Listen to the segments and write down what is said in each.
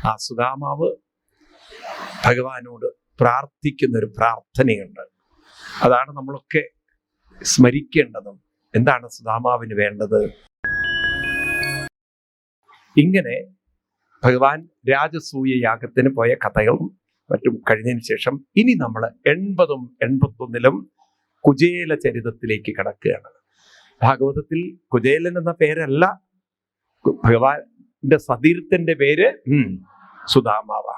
ആ സുദാമാവ് ഭഗവാനോട് പ്രാർത്ഥിക്കുന്ന ഒരു പ്രാർത്ഥനയുണ്ട്. അതാണ് നമ്മളൊക്കെ സ്മരിക്കേണ്ടതും. എന്താണ് സുദാമാവിന് വേണ്ടത്? ഇങ്ങനെ ഭഗവാൻ രാജസൂയ യാഗത്തിന് പോയ കഥകളും മറ്റും കഴിഞ്ഞതിന് ശേഷം ഇനി നമ്മൾ 80ഉം 81ലും കുചേല ചരിതത്തിലേക്ക് കടക്കുകയാണ്. ഭാഗവതത്തിൽ കുചേലൻ എന്ന പേരല്ല, ഭഗവാന്റെ സതീർത്ഥന്റെ പേര് സുദാമാവ.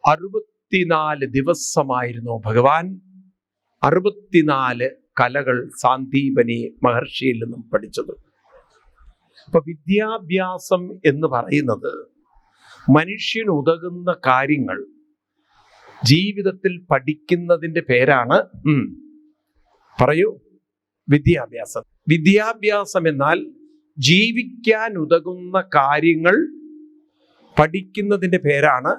64 ദിവസമായിരുന്നു ഭഗവാൻ 64 കലകൾ സാന്ദീപനി മഹർഷിയിൽ നിന്നും പഠിച്ചത്. അപ്പൊ വിദ്യാഭ്യാസം എന്ന് പറയുന്നത് മനുഷ്യന് ഉതകുന്ന കാര്യങ്ങൾ ജീവിതത്തിൽ പഠിക്കുന്നതിന്റെ പേരാണ് പറയൂ വിദ്യാഭ്യാസം. വിദ്യാഭ്യാസം എന്നാൽ ജീവിക്കാൻ ഉതകുന്ന കാര്യങ്ങൾ പഠിക്കുന്നതിന്റെ പേരാണ്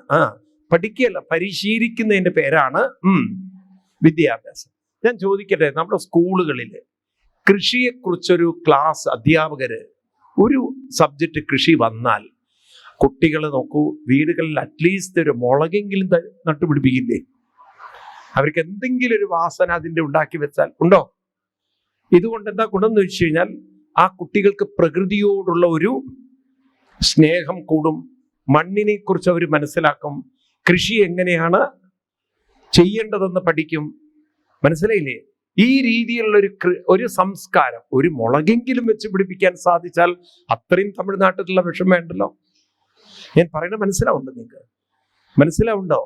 പഠിക്കല്ല പരിശീലിക്കുന്നതിന്റെ പേരാണ് വിദ്യാഭ്യാസം. ഞാൻ ചോദിക്കട്ടെ, നമ്മുടെ സ്കൂളുകളിൽ കൃഷിയെക്കുറിച്ചൊരു ക്ലാസ് അധ്യാപകര് ഒരു സബ്ജക്റ്റ് കൃഷി വന്നാൽ കുട്ടികളെ നോക്കൂ, വീടുകളിൽ അറ്റ്ലീസ്റ്റ് ഒരു മുളകെങ്കിലും നട്ടുപിടിപ്പിക്കില്ലേ? അവർക്ക് എന്തെങ്കിലും ഒരു വാസന അതിൻ്റെ ഉണ്ടാക്കി വെച്ചാൽ ഉണ്ടോ? ഇതുകൊണ്ട് എന്താ ഗുണം എന്ന് വെച്ച് കഴിഞ്ഞാൽ ആ കുട്ടികൾക്ക് പ്രകൃതിയോടുള്ള ഒരു സ്നേഹം കൂടും, മണ്ണിനെ കുറിച്ച് അവർ മനസ്സിലാക്കും, കൃഷി എങ്ങനെയാണ് ചെയ്യേണ്ടതെന്ന് പഠിക്കും. മനസ്സിലായില്ലേ? ഈ രീതിയിലുള്ള ഒരു സംസ്കാരം ഒരു മുളകെങ്കിലും വെച്ച് പിടിപ്പിക്കാൻ സാധിച്ചാൽ അത്രയും തമിഴ്നാട്ടിലുള്ള വിഷം വേണ്ടല്ലോ. ഞാൻ പറയുന്നത് മനസ്സിലാവുണ്ടോ? നിങ്ങൾക്ക് മനസ്സിലാവുണ്ടോ?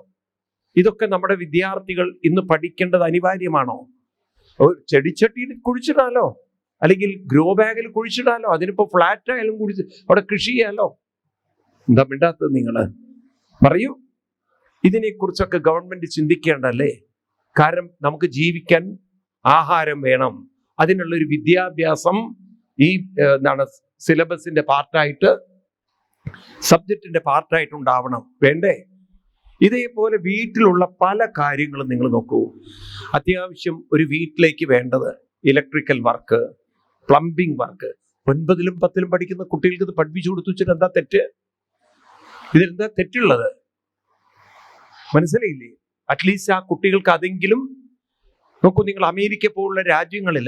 ഇതൊക്കെ നമ്മുടെ വിദ്യാർത്ഥികൾ ഇന്ന് പഠിക്കേണ്ടത് അനിവാര്യമാണോ? ചെടിച്ചട്ടിയിൽ കുഴിച്ചിടാലോ, അല്ലെങ്കിൽ ഗ്രോ ബാഗിൽ കുഴിച്ചിടാലോ, അതിനിപ്പോ ഫ്ലാറ്റ് ആയാലും കുഴിച്ച് അവിടെ കൃഷി ചെയ്യാലോ. എന്താ മിണ്ടാത്തത് നിങ്ങൾ? പറയൂ. ഇതിനെക്കുറിച്ചൊക്കെ ഗവൺമെന്റ് ചിന്തിക്കേണ്ടല്ലേ? കാരണം നമുക്ക് ജീവിക്കാൻ ആഹാരം വേണം. അതിനുള്ളൊരു വിദ്യാഭ്യാസം ഈ സിലബസിന്റെ പാർട്ടായിട്ട്, സബ്ജക്റ്റിന്റെ പാർട്ടായിട്ട് ഉണ്ടാവണം, വേണ്ടേ? ഇതേപോലെ വീട്ടിലുള്ള പല കാര്യങ്ങളും നിങ്ങൾ നോക്കൂ. അത്യാവശ്യം ഒരു വീട്ടിലേക്ക് വേണ്ടത് ഇലക്ട്രിക്കൽ വർക്ക്, പ്ലംബിംഗ് വർക്ക്. 9ലും 10ലും പഠിക്കുന്ന കുട്ടികൾക്ക് ഇത് പഠിപ്പിച്ചു കൊടുത്തു വെച്ചിട്ട് എന്താ തെറ്റ്? ഇതിലെന്താ തെറ്റുള്ളത്? മനസ്സിലായില്ലേ? അറ്റ്ലീസ്റ്റ് ആ കുട്ടികൾക്ക് അതെങ്കിലും നോക്കൂ. നിങ്ങൾ അമേരിക്ക പോലുള്ള രാജ്യങ്ങളിൽ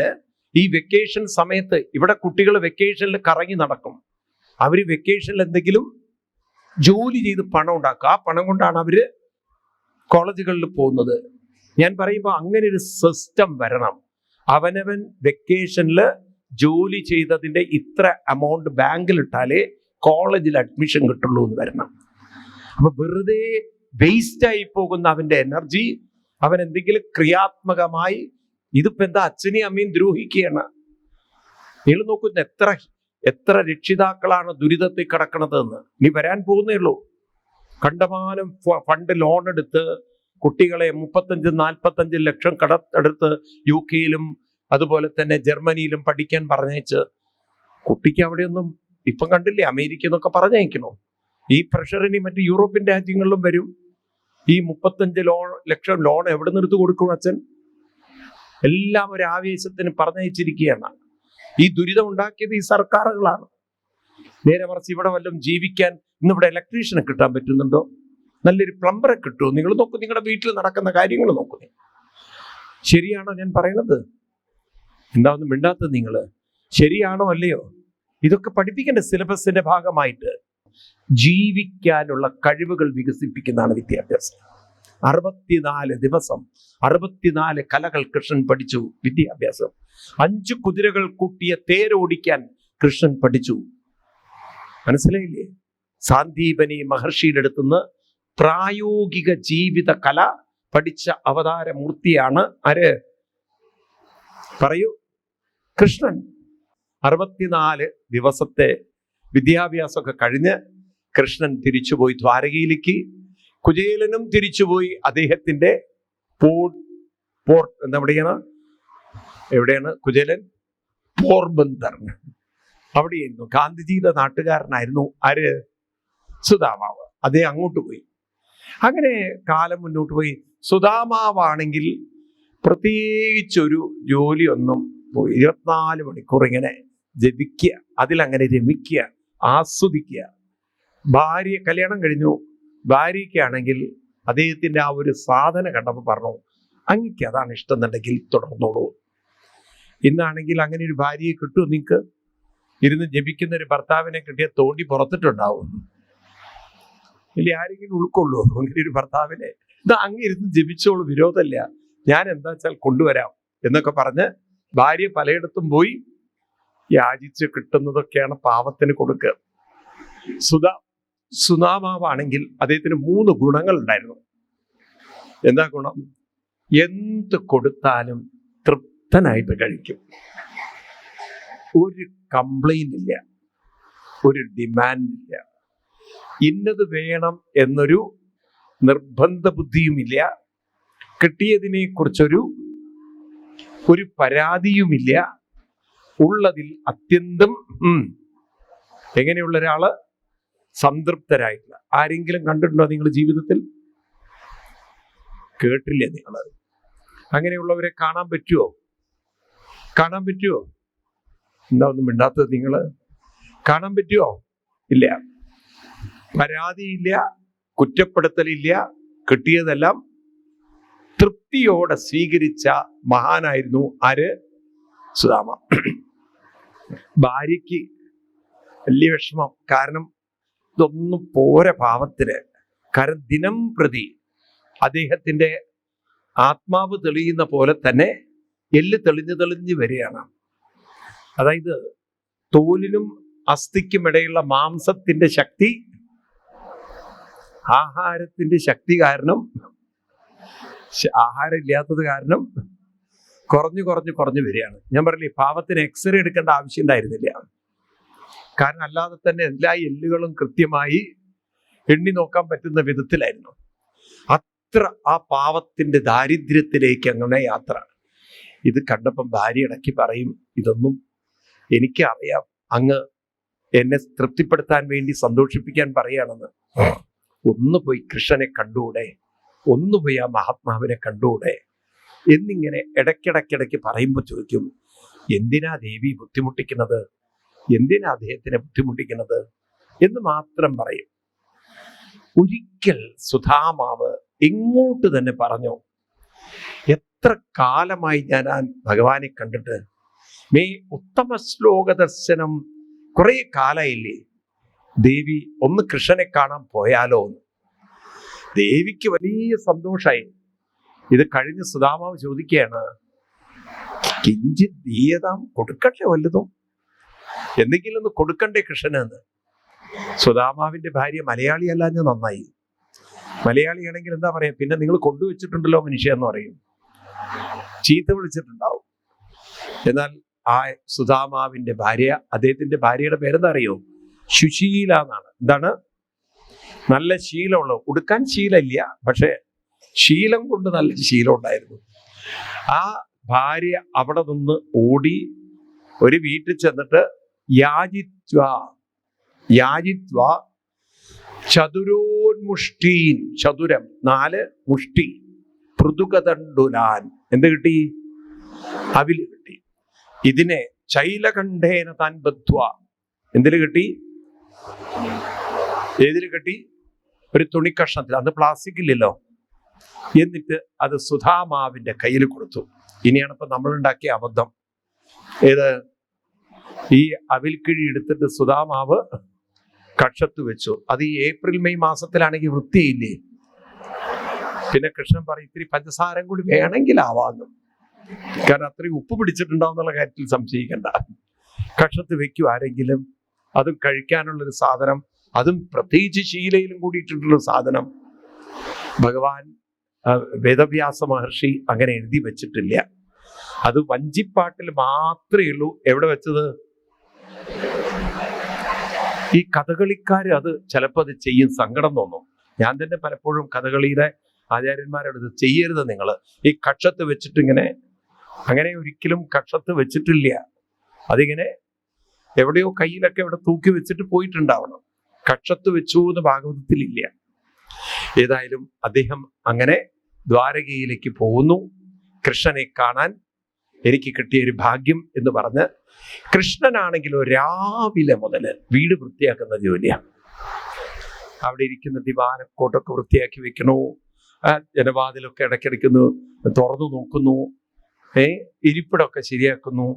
ഈ വെക്കേഷൻ സമയത്ത് ഇവിടെ കുട്ടികൾ വെക്കേഷനിൽ കറങ്ങി നടക്കും. അവർ വെക്കേഷനിൽ എന്തെങ്കിലും ജോലി ചെയ്ത് പണം ഉണ്ടാക്കുക. ആ പണം കൊണ്ടാണ് അവര് കോളേജുകളിൽ പോകുന്നത്. ഞാൻ പറയുമ്പോൾ അങ്ങനെ ഒരു സിസ്റ്റം വരണം. അവനവൻ വെക്കേഷനിൽ ജോലി ചെയ്തതിന്റെ ഇത്ര എമൗണ്ട് ബാങ്കിൽ ഇട്ടാലേ കോളേജിൽ അഡ്മിഷൻ കിട്ടുള്ളൂ എന്ന് വരണം. അപ്പൊ വെറുതെ വേസ്റ്റ് ആയി പോകുന്ന അവന്റെ എനർജി അവൻ എന്തെങ്കിലും ക്രിയാത്മകമായി, ഇതിപ്പോ എന്താ അച്ഛനെയും അമ്മയും ദ്രോഹിക്കുകയാണ്. നിങ്ങൾ നോക്കുന്ന എത്ര രക്ഷിതാക്കളാണ് ദുരിതത്തിൽ കിടക്കണതെന്ന്. ഇനി വരാൻ പോകുന്നേ ഉള്ളൂ. കണ്ടമാനം ഫണ്ട് ലോൺ എടുത്ത് കുട്ടികളെ 35-45 ലക്ഷം കടത്തെടുത്ത് UK-യിലും അതുപോലെ തന്നെ ജർമ്മനിയിലും പഠിക്കാൻ പറഞ്ഞയച്ച് കുട്ടിക്ക് അവിടെയൊന്നും ഇപ്പം കണ്ടില്ലേ, അമേരിക്ക എന്നൊക്കെ പറഞ്ഞയക്കണോ? ഈ പ്രഷറിന് മറ്റ് യൂറോപ്യൻ രാജ്യങ്ങളിലും വരും. ഈ 35 ലക്ഷം ലോൺ എവിടെ നിർത്തി കൊടുക്കും അച്ഛൻ? എല്ലാം ഒരു ആവേശത്തിന് പറഞ്ഞയച്ചിരിക്കുകയാണ്. ഈ ദുരിതം ഉണ്ടാക്കിയത് ഈ സർക്കാരുകളാണ്. നേരെ മറിച്ച് ഇവിടെ വല്ലതും ജീവിക്കാൻ ഇന്നിവിടെ ഇലക്ട്രീഷ്യനെ കിട്ടാൻ പറ്റുന്നുണ്ടോ? നല്ലൊരു പ്ലംബറെ കിട്ടുമോ? നിങ്ങൾ നോക്കൂ, നിങ്ങളുടെ വീട്ടിൽ നടക്കുന്ന കാര്യങ്ങൾ നോക്കൂ. ശരിയാണോ ഞാൻ പറയണത്? എന്താ ഒന്നും മിണ്ടാത്തത് നിങ്ങൾ? ശരിയാണോ അല്ലയോ? ഇതൊക്കെ പഠിപ്പിക്കേണ്ട സിലബസിന്റെ ഭാഗമായിട്ട് ജീവിക്കാനുള്ള കഴിവുകൾ വികസിപ്പിക്കുന്നതാണ് വിദ്യാഭ്യാസം. 64 ദിവസം 64 കലകൾ കൃഷ്ണൻ പഠിച്ചു. വിദ്യാഭ്യാസം. 5 കുതിരകൾ കൂട്ടിയ തേരോടിക്കാൻ കൃഷ്ണൻ പഠിച്ചു. മനസ്സിലായില്ലേ? സാന്ദീപനി മഹർഷിയുടെ അടുത്തുനിന്ന് പ്രായോഗിക ജീവിത കല പഠിച്ച അവതാരമൂർത്തിയാണ് ആര്? പറയൂ. കൃഷ്ണൻ. 64 ദിവസത്തെ വിദ്യാഭ്യാസമൊക്കെ കഴിഞ്ഞ് കൃഷ്ണൻ തിരിച്ചുപോയി ദ്വാരകയിലേക്ക്. കുചേലനും തിരിച്ചുപോയി അദ്ദേഹത്തിന്റെ പോർട്ട് എവിടെയാണ് കുചേലൻ? പോർബന്ദർ. അവിടെയായിരുന്നു. ഗാന്ധിജിയുടെ നാട്ടുകാരനായിരുന്നു ആര്? സുദാമാവ്. അദ്ദേഹം അങ്ങോട്ട് പോയി. അങ്ങനെ കാലം മുന്നോട്ട് പോയി. സുദാമാവാണെങ്കിൽ പ്രത്യേകിച്ചൊരു ജോലിയൊന്നും പോയി 24 മണിക്കൂർ ഇങ്ങനെ ജപിക്കുക, അതിലങ്ങനെ രമിക്കുക, ആസ്വദിക്കുക. ഭാര്യ കല്യാണം കഴിഞ്ഞു. ഭാര്യയ്ക്കാണെങ്കിൽ അദ്ദേഹത്തിന്റെ ആ ഒരു സാധന കണ്ടപ്പോൾ പറഞ്ഞു, അങ്ങക്ക് അതാണ് ഇഷ്ടം എന്നുണ്ടെങ്കിൽ തുടർന്നോളൂ. ഇന്നാണെങ്കിൽ അങ്ങനെ ഒരു ഭാര്യയെ കിട്ടുമോ? നിങ്ങൾക്ക് ഇരുന്ന് ജപിക്കുന്ന ഒരു ഭർത്താവിനെ കിട്ടിയ തോണ്ടി പുറത്തിട്ടുണ്ടാവും. ഇല്ല, ആരെങ്കിലും ഉൾക്കൊള്ളൂ അങ്ങനെ ഒരു ഭർത്താവിനെ? ഇത് അങ്ങ് ഇരുന്ന് ജപിച്ചോളൂ, വിരോധമില്ല, ഞാൻ എന്താ വെച്ചാൽ കൊണ്ടുവരാം എന്നൊക്കെ പറഞ്ഞ് ഭാര്യ പലയിടത്തും പോയി യാചിച്ച് കിട്ടുന്നതൊക്കെയാണ് പാവത്തിന് കൊടുക്കുക. സുനാമാവാണെങ്കിൽ അദ്ദേഹത്തിന് 3 ഗുണങ്ങൾ ഉണ്ടായിരുന്നു. എന്താ ഗുണം? എന്ത് കൊടുത്താലും തൃപ്തനായിട്ട് കഴിക്കും. ഒരു കംപ്ലൈന്റ് ഇല്ല, ഒരു ഡിമാൻഡ് ഇല്ല, ഇന്നത് വേണം എന്നൊരു നിർബന്ധ ബുദ്ധിയുമില്ല, കിട്ടിയതിനെ കുറിച്ചൊരു പരാതിയുമില്ല. ഉള്ളതിൽ അത്യന്തം എങ്ങനെയുള്ള ഒരാള്? സംതൃപ്തരായിട്ടുള്ള. ആരെങ്കിലും കണ്ടിട്ടുണ്ടോ നിങ്ങൾ ജീവിതത്തിൽ? കേട്ടില്ലേ നിങ്ങൾ? അങ്ങനെയുള്ളവരെ കാണാൻ പറ്റുമോ? എന്താ ഒന്നും മിണ്ടാത്തത് നിങ്ങൾ? കാണാൻ പറ്റുമോ? ഇല്ല. പരാതിയില്ല, കുറ്റപ്പെടുത്തലില്ല, കിട്ടിയതെല്ലാം തൃപ്തിയോടെ സ്വീകരിച്ച മഹാനായിരുന്നു ആര്? സുദാമ. ഭാര്യയ്ക്ക് വലിയ വിഷമം. കാരണം ഇതൊന്നും പോരെ പാവത്തിന്. കാരണം ദിനം പ്രതി അദ്ദേഹത്തിന്റെ ആത്മാവ് തെളിയുന്ന പോലെ തന്നെ എല്ല് തെളിഞ്ഞു വരികയാണ്. അതായത് തോലിനും അസ്ഥിക്കും ഇടയിലുള്ള മാംസത്തിന്റെ ശക്തി ആഹാരത്തിന്റെ ശക്തി കാരണം, ആഹാരം ഇല്ലാത്തത് കാരണം കുറഞ്ഞു വരികയാണ്. ഞാൻ പറഞ്ഞില്ലേ, പാവത്തിന് എക്സ്റേ എടുക്കേണ്ട ആവശ്യം ഉണ്ടായിരുന്നില്ല. കാരണം അല്ലാതെ തന്നെ എല്ലാ എല്ലുകളും കൃത്യമായി എണ്ണി നോക്കാൻ പറ്റുന്ന വിധത്തിലായിരുന്നു. അത്ര ആ പാവത്തിന്റെ ദാരിദ്ര്യത്തിലേക്ക് അങ്ങനെ യാത്ര. ഇത് കണ്ടപ്പം ഭാര്യ ഇടയ്ക്ക് പറയും, ഇതൊന്നും എനിക്കറിയാം, അങ്ങ് എന്നെ തൃപ്തിപ്പെടുത്താൻ വേണ്ടി സന്തോഷിപ്പിക്കാൻ പറയുകയാണെന്ന്. ഒന്ന് പോയി കൃഷ്ണനെ കണ്ടുകൂടെ, ഒന്ന് പോയി ആ മഹാത്മാവിനെ കണ്ടുകൂടെ എന്നിങ്ങനെ ഇടയ്ക്കിടയ്ക്കിടയ്ക്ക് പറയുമ്പോൾ ചോദിക്കും, എന്തിനാ ദേവി ബുദ്ധിമുട്ടിക്കുന്നത്, എന്തിനാ അദ്ദേഹത്തിനെ ബുദ്ധിമുട്ടിക്കുന്നത് എന്ന് മാത്രം പറയും. ഒരിക്കൽ സുധാമാവ് ഇങ്ങോട്ട് തന്നെ പറഞ്ഞു, എത്ര കാലമായി ഞാൻ ഭഗവാനെ കണ്ടിട്ട്, മേ ഉത്തമ ശ്ലോക ദർശനം, കുറെ കാലമായില്ലേ ദേവി, ഒന്ന് കൃഷ്ണനെ കാണാൻ പോയാലോ എന്ന്. ദേവിക്ക് വലിയ സന്തോഷമായി. ഇത് കഴിഞ്ഞ് സുധാമാവ് ചോദിക്കുകയാണ്, കിഞ്ചിത് ദീയതാം, കൊടുക്കട്ടെ വല്ലതും, എന്തെങ്കിലും ഒന്ന് കൊടുക്കണ്ടേ കൃഷ്ണനെന്ന്. സുധാമാവിന്റെ ഭാര്യ മലയാളിയല്ലാഞ്ഞ നന്നായി. മലയാളിയാണെങ്കിൽ എന്താ പറയാ, പിന്നെ നിങ്ങൾ കൊണ്ടുവച്ചിട്ടുണ്ടല്ലോ മനുഷ്യ എന്ന് പറയും, ചീത്ത വിളിച്ചിട്ടുണ്ടാവും. എന്നാൽ ആ സുധാമാവിന്റെ ഭാര്യ, അദ്ദേഹത്തിന്റെ ഭാര്യയുടെ പേരെന്താ അറിയോ? സുശീല എന്നാണ്. എന്താണ്? നല്ല ശീലമുള്ള, ഉടുക്കാൻ ശീലമില്ല, പക്ഷെ ശീലം കൊണ്ട് നല്ല ശീലം ഉണ്ടായിരുന്നു. ആ ഭാര്യ അവിടെ നിന്ന് ഓടി ഒരു വീട്ടിൽ ചെന്നിട്ട് യാജിത്വ ചതുരോന്മുഷ്ടീൻ, ചതുരം 4 മുഷ്ടി, പൃഥുകതണ്ടുലാൻ, എന്ത് കിട്ടി? അവില് കിട്ടി. ഇതിനെ ചൈലകണ്ഠേന താൻ ബദ്ധ്വ, എന്തില് കിട്ടി? ഏതില് കെട്ടി? ഒരു തുണിക്കഷ്ണത്തിൽ. അന്ന് പ്ലാസ്റ്റിക് ഇല്ലല്ലോ. എന്നിട്ട് അത് സുധാമാവിന്റെ കയ്യിൽ കൊടുത്തു. ഇനിയാണ് ഇപ്പൊ നമ്മൾ ഉണ്ടാക്കിയ അബദ്ധം. ഏത്? ഈ അവിൽക്കിഴി എടുത്തിട്ട് സുധാമാവ് കക്ഷത്ത് വെച്ചു. അത് ഈ ഏപ്രിൽ മെയ് മാസത്തിലാണെങ്കിൽ വൃത്തിയില്ലേ. പിന്നെ കൃഷ്ണൻ പറയും, ഇത്തിരി പഞ്ചസാരം കൂടി വേണമെങ്കിൽ ആവാന്നു. കാരണം അത്രയും ഉപ്പ് പിടിച്ചിട്ടുണ്ടാവുന്നുള്ള കാര്യത്തിൽ സംശയിക്കണ്ട. കക്ഷത്ത് വെക്കും ആരെങ്കിലും. അതും കഴിക്കാനുള്ളൊരു സാധനം, അതും പ്രത്യേകിച്ച് ശീലയിലും കൂടിയിട്ടുള്ളൊരു സാധനം. ഭഗവാൻ വേദവ്യാസ മഹർഷി അങ്ങനെ എഴുതി വെച്ചിട്ടില്ല. അത് വഞ്ചിപ്പാട്ടിൽ മാത്രമേ ഉള്ളൂ. എവിടെ വെച്ചത്? ഈ കഥകളിക്കാർ അത് ചിലപ്പോൾ അത് ചെയ്യും, സങ്കടം തോന്നും. ഞാൻ തന്നെ പലപ്പോഴും കഥകളിയുടെ ആചാര്യന്മാരോട് ഇത് ചെയ്യരുത് നിങ്ങൾ, ഈ കക്ഷത്ത് വെച്ചിട്ടിങ്ങനെ. അങ്ങനെ ഒരിക്കലും കക്ഷത്ത് വെച്ചിട്ടില്ല. അതിങ്ങനെ എവിടെയോ കയ്യിലൊക്കെ ഇവിടെ തൂക്കി വെച്ചിട്ട് പോയിട്ടുണ്ടാവണം. കക്ഷത്ത് വെച്ചു എന്ന് ഭാഗവതത്തിലില്ല. ഏതായാലും അദ്ദേഹം അങ്ങനെ ദ്വാരകയിലേക്ക് പോകുന്നു. കൃഷ്ണനെ കാണാൻ എനിക്ക് കിട്ടിയ ഒരു ഭാഗ്യം എന്ന് പറഞ്ഞ്, കൃഷ്ണനാണെങ്കിലോ രാവിലെ മുതൽ വീട് വൃത്തിയാക്കുന്ന ജോലിയാണ്. അവിടെ ഇരിക്കുന്ന ദിവാനക്കോട്ടൊക്കെ വൃത്തിയാക്കി വെക്കണു. ജനവാതിലൊക്കെ ഇടയ്ക്കിടയ്ക്കുന്നു തുറന്നു നോക്കുന്നു. ഇരിപ്പിടമൊക്കെ ശരിയാക്കുന്നു.